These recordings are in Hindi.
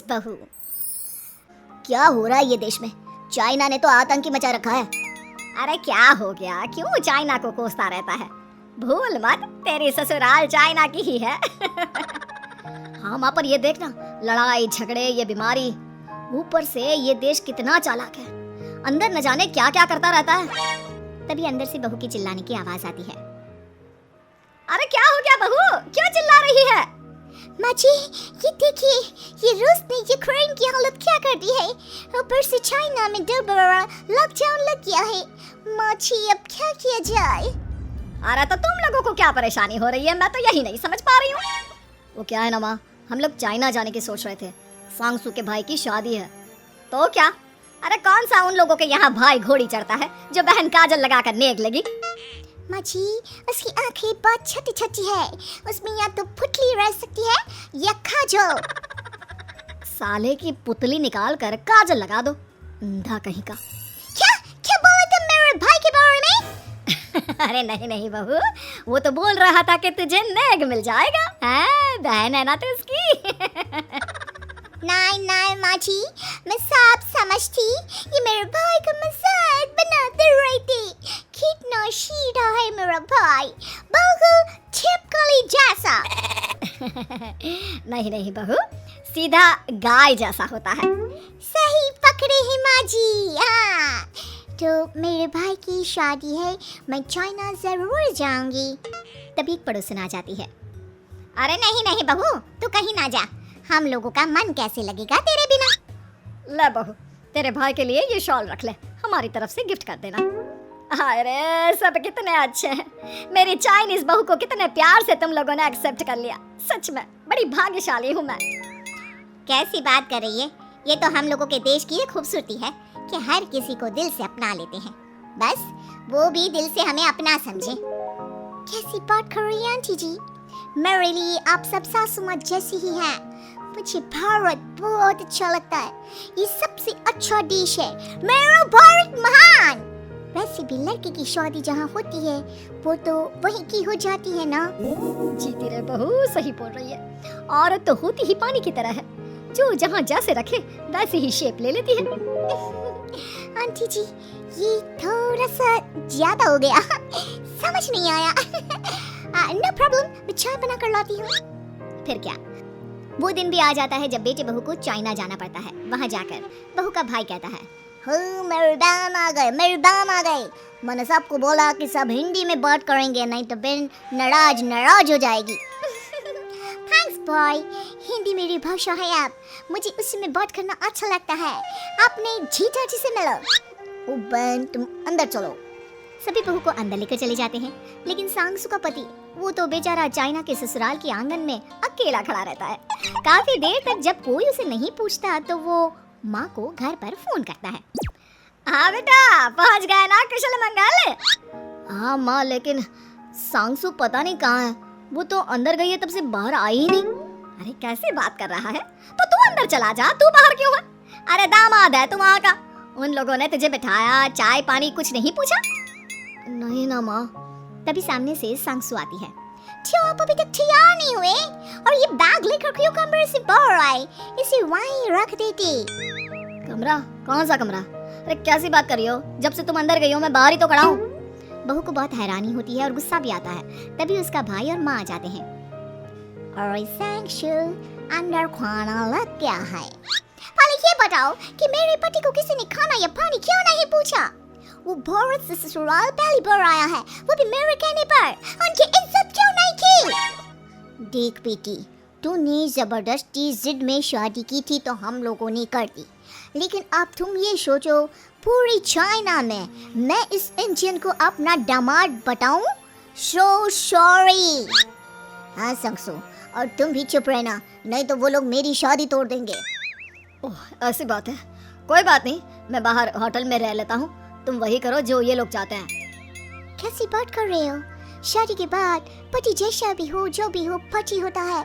बहू। क्या हो रहा है ये देश में? चाइना ने तो आतंकी मचा रखा है। अरे क्या हो गया? क्यों चाइना को कोसता रहता है? भूल मत, तेरी ससुराल चाइना की ही है। हाँ माँ, पर ये देखना, लड़ाई झगड़े, ये बीमारी, ऊपर से ये देश कितना चालाक है। अंदर न जाने क्या क्या करता रहता है। तभी अंदर से बहू की चिल्लाने की आवाज आती है। अरे क्या हो गया बहू, क्यों चिल्ला रही है? माँ जी, ये देखिए, ये रूस ने यूक्रेन की हालत क्या कर दी है। ऊपर से चाइना में दोबारा लॉकडाउन लग गया है। माँ जी, अब क्या किया जाए? अरे तो तुम लोगों को क्या परेशानी हो रही है? मैं तो यही नहीं समझ पा रही हूँ। वो क्या है ना माँ, हम लोग चाइना जाने की सोच रहे थे। सांगसू के भाई की शादी है। तो क्या? अरे कौन सा उन लोगों के यहाँ भाई घोड़ी चढ़ता है जो बहन काजल लगाकर नेक लगी? माँ जी, उसकी आंखें बहुत छोटी छोटी है। उसमें या तो पुतली रह सकती है या काजल। साले की पुतली निकाल कर काजल लगा दो, अंधा कहीं का। क्या क्या बोले तुम मेरे भाई के बारे में? अरे नहीं नहीं बहू, वो तो बोल रहा था कि तुझे नेग मिल जाएगा। हैं, बहन है ना तो उसकी। नहीं नहीं माँ जी, मैं सब समझती। ये मेरे भाई का मजाक बनाते रहती। कितना सीधा है मेरा भाई, बिल्कुल छिपकली जैसा। नहीं नहीं बहू, सीधा गाय जैसा होता है। सही पकड़े हैं माँ जी। हाँ, तो मेरे भाई की शादी है, मैं चाइना जरूर जाऊंगी। तभी एक पड़ोसन आ जाती है। अरे नहीं नहीं बहू, तू कहीं ना जा। हम लोगों का मन कैसे लगेगा तेरे बिना? ले बहू, तेरे भाई के लिए ये शॉल रख ले, हमारी तरफ से गिफ्ट कर देना। अरे सब कितने अच्छे हैं। मेरी चाइनीज बहू को कितने प्यार से तुम लोगों ने एक्सेप्ट कर लिया। सच में बड़ी भाग्यशाली हूँ मैं। कैसी बात कर रही है? ये तो हम लोगों के देश की खूबसूरती है कि हर किसी को दिल से अपना लेते हैं। बस वो भी दिल से हमें अपना समझे। कैसी बात कर रही हैं आंटी जी? मेरे लिए आप सब सासू माँ जैसी ही हैं। मुझे भारत बहुत अच्छा लगता है। ये सबसे अच्छा देश है। मेरा भारत महान। वैसे भी लड़के की शादी जहाँ होती है वो तो वहीं की हो जाती है ना। जीती रे बहू, सही बोल रही है। औरत तो होती ही पानी की तरह है, जो जहाँ जैसे रखे वैसे ही शेप ले लेती है। आंटी जी, ये थोड़ा सा ज्यादा हो गया। समझ नहीं आया। नो प्रॉब्लम, मैं चाय बना कर लाती हूँ। फिर क्या, वो दिन भी आ जाता है जब बेटे बहू को चाइना जाना पड़ता है। वहाँ जाकर बहू का भाई कहता है, मेरे दाम आ गए, मेरे दाम आ गए। मैंने सबको बोला कि सब हिंदी में बात करेंगे, नहीं तो बहन नाराज हो जाएगी। थैंक्स बॉय, हिंदी मेरी भाषा है। आप मुझे उसी में बात करना अच्छा लगता है। आपने जीजा जी से मिलो। ओ बहन, तुम अंदर चलो। सभी बहू को अंदर लेकर चले जाते हैं, लेकिन सांगसू का पति, वो तो बेचारा चाइना के ससुराल के आंगन में अकेला खड़ा रहता है। काफी देर तक जब कोई उसे नहीं पूछता तो वो माँ को घर पर फोन करता है। हाँ बेटा, पहुँच गए ना कुशल मंगल? हाँ माँ, लेकिन सांगसू पता नहीं कहाँ है। वो तो अंदर गई है, तब से बाहर आई ही नहीं। अरे कैसे बात कर रहा है? तो तू अंदर चला जा, तू बाहर क्यों है? अरे दामाद है तू वहाँ का। उन लोगों ने तुझे बिठाया, चाय पानी कुछ नहीं पूछा? नहीं ना माँ। तभी सामने से सांगसू आती है। क्यों आप अभी तक तैयार नहीं हुए? और ये बैग लेकर क्यों कमरे से बाहर आए? इसे वहीं रख देती। कमरा? कौन सा कमरा? अरे कैसी बात कर रही हो? जब से तुम अंदर गई हो मैं बाहर ही तो खड़ा हूँ। बहू को बहुत हैरानी होती है और गुस्सा भी आता है। तभी उसका भाई और माँ आ जाते हैं। और सांगसू, अंदर खाना लग गया है। पहले ये बताओ कि मेरे पति को किसी ने खाना या पानी क्यों नहीं पूछा? वो भारत से ससुराल पहली बार आया है, वो भी मेरे कहने पर। उनकी इज्जत क्यों नहीं की? देख बेटी, तूने जबरदस्ती जिद में शादी की थी तो हम लोगों ने कर दी, लेकिन अब तुम ये सोचो, पूरी चाइना में मैं इस इंडियन को अपना दामाद बताऊं? So sorry. हाँ सांगसू, और तुम भी चुप रहना, नहीं तो वो लोग मेरी शादी तोड़ देंगे। ओह, ऐसी बात है। कोई बात नहीं, मैं बाहर होटल में रह लेता हूँ। तुम वही करो जो ये लोग चाहते हैं। कैसी बात कर रहे हो? शादी के बाद पति जैसा भी हो, जो भी हो, पति होता है।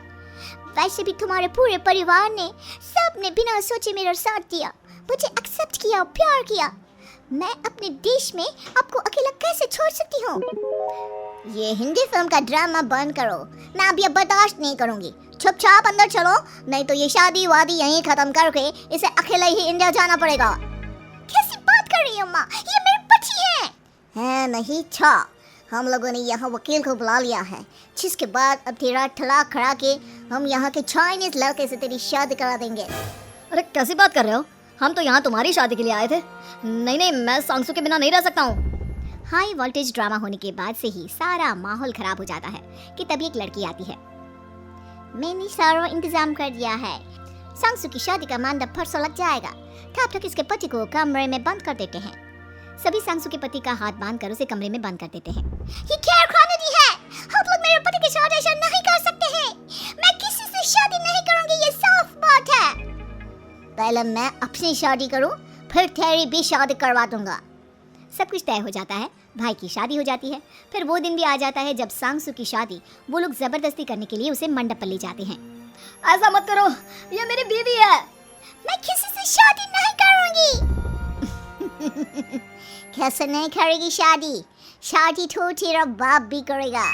वैसे भी तुम्हारे पूरे परिवार ने, सबने बिना सोचे मेरा साथ दिया, मुझे एक्सेप्ट किया, प्यार किया। मैं अपने देश में आपको अकेला कैसे छोड़ सकती हूँ? ये हिंदी फिल्म का ड्रामा बंद करो, मैं अब ये बर्दाश्त नहीं करूंगी। चुपचाप अंदर चलो, नहीं तो ये शादी वादी यहीं खत्म करके इसे अकेले ही इंडिया जाना पड़ेगा। कैसी बात कर रही हो माँ, ये मेरे पति हैं। नहीं छा, हम लोगों ने यहाँ वकील को बुला लिया है, जिसके बाद अब तेरा तलाक करा के हम यहाँ के चाइनीज लड़के से तेरी शादी करा देंगे। अरे कैसी बात कर रहे हो, हम तो यहाँ तुम्हारी शादी के लिए आए थे। नहीं, मैं सांगसू के बिना नहीं रह सकता हूँ। हाई वोल्टेज ड्रामा होने के बाद से ही सारा माहौल खराब हो जाता है कि तभी एक लड़की आती है। मैंने सारा इंतजाम कर दिया है, सांगसू की शादी का मंडप परसों लग जाएगा, तब तक इसके पति को कमरे में बंद कर देते हैं। सभी सांगसू के पति का हाथ बांधकर उसे कमरे में बंद कर देते हैं। ये क्या खानदानी है, आप लोग मेरे पति के साथ ऐसा नहीं कर सकते हैं। मैं किसी से शादी नहीं करूंगी, ये साफ बात है। पहले मैं अपनी शादी करूं, फिर तेरी भी शादी करवा दूंगा। सब कुछ तय हो जाता है, भाई की शादी हो जाती है। फिर वो दिन भी आ जाता है जब सांगसू की शादी वो लोग जबरदस्ती करने के लिए उसे मंडप पर ले जाते हैं। ऐसा मत करो, ये मेरी बीवी है। मैं किसी से शादी नहीं करूंगी। कैसे नहीं करेगी शादी? शादी तो तेरा बाप भी करेगा।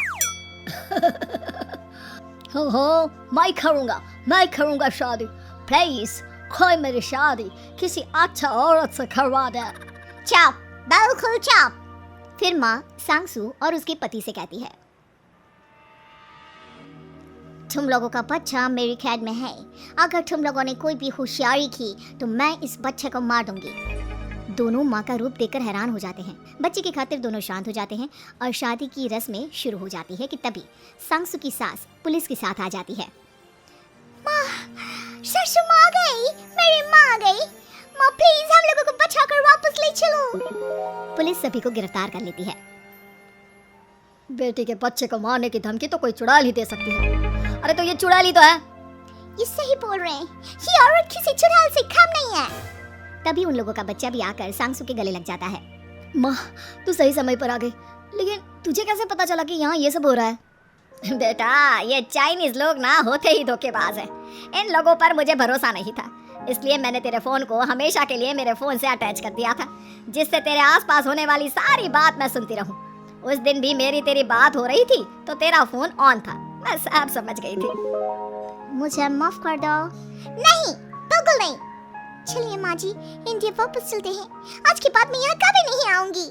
हो, मैं करूंगा शादी। प्लीज कोई मेरी शादी किसी अच्छा औरत से करवा दे। चुप, बिल्कुल चुप। फिर माँ सांगसू और उसके पति से कहती है, तुम लोगों का बच्चा मेरी कैद में है, अगर तुम लोगों ने कोई भी होशियारी की तो मैं इस बच्चे को मार दूंगी। दोनों माँ का रूप देखकर हैरान हो जाते हैं। बच्चे की खातिर दोनों शांत हो जाते हैं और शादी की रस्में शुरू हो जाती है कि तभी सांगसू की सास पुलिस के साथ आ जाती है। माँ, ससुर माँ आ गई, मेरी माँ आ गई। माँ प्लीज हम लोगों को बचाकर वापस ले चलो। पुलिस सभी को गिरफ्तार कर लेती है। बेटी के बच्चे को मारने की धमकी तो कोई चुड़ैल ही दे सकती है। अरे तो ये चुड़ैल ही तो है। ये सही बोल रहे हैं, ये औरत किसी चुड़ैल से कम नहीं है। तभी उन लोगों का बच्चा भी आकर सांगसू के गले लग जाता है। माँ, तू सही समय पर आ गई, लेकिन तुझे कैसे पता चला कि यहाँ ये सब हो रहा है? बेटा, ये चाइनीज लोग ना होते ही धोखेबाज हैं। इन लोगों पर मुझे भरोसा नहीं था, इसलिए मैंने तेरे फोन को हमेशा के लिए मेरे फोन से अटैच कर दिया था, जिससे तेरे आसपास होने वाली सारी बात मैं सुनती रहूं। उस दिन भी मेरी तेरी बात हो रही थी तो तेरा फोन ऑन था, मैं सब समझ गई थी। मुझे माफ कर दो। नहीं, बिल्कुल नहीं। चलिए माँ जी, इंडिया वापस चलते हैं। आज के बाद मैं यहाँ कभी नहीं आऊंगी।